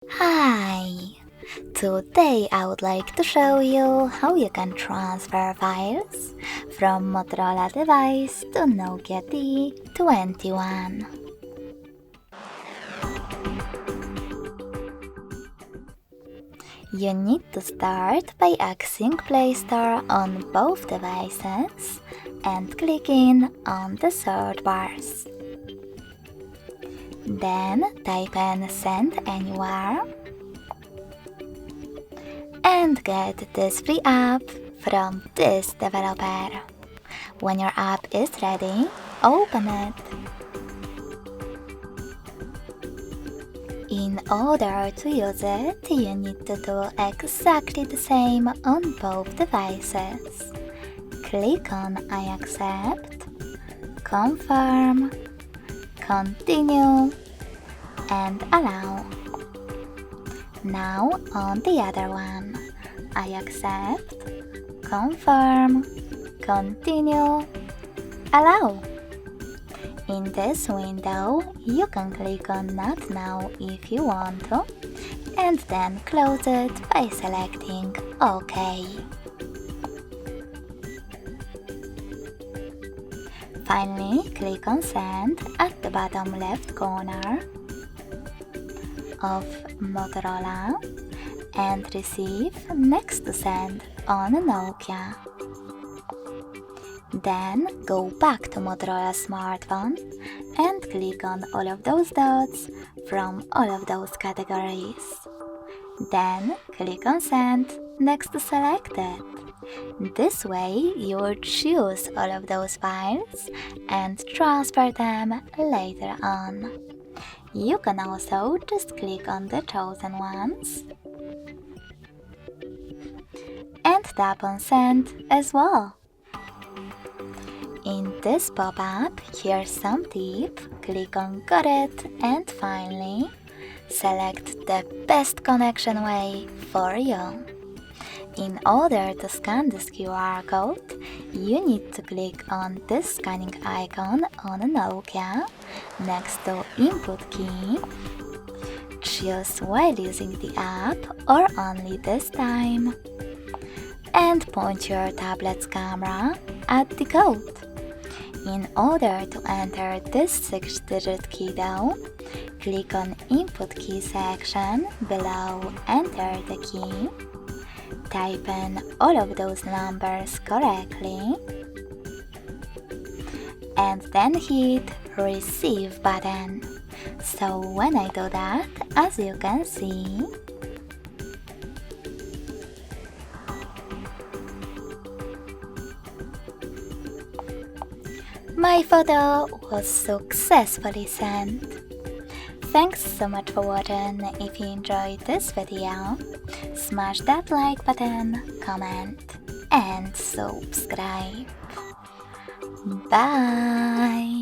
Hi! Today I would like to show you how you can transfer files from Motorola device to Nokia T21. You need to start by accessing Play Store on both devices and clicking on the search bars. Then type in Send Anywhere and get this free app from this developer. When your app is ready, open it. In order to use it, you need to do exactly the same on both devices. Click on I accept, confirm, continue, and allow. Now on the other one, I accept, confirm, continue, allow. In this window, you can click on Not Now if you want to, and then close it by selecting OK. Finally, click on Send at the bottom left corner of Motorola and Receive next to Send on Nokia. Then go back to Motorola smartphone and click on all of those dots from all of those categories. Then click on Send next to Selected. This way you will choose all of those files and transfer them later on. You can also just click on the chosen ones and tap on Send as well. In this pop-up, here's some tip. Click on Got It and finally select the best connection way for you. In order to scan this QR code, you need to click on this scanning icon on a Nokia next to Input key. Choose while using the app or only this time. And point your tablet's camera at the code. In order to enter this 6-digit key though, click on Input key section below Enter the key. Type in all of those numbers correctly and then hit Receive button. So when I do that, as you can see, my photo was successfully sent. Thanks so much for watching. If you enjoyed this video, smash that like button, comment, and subscribe. Bye!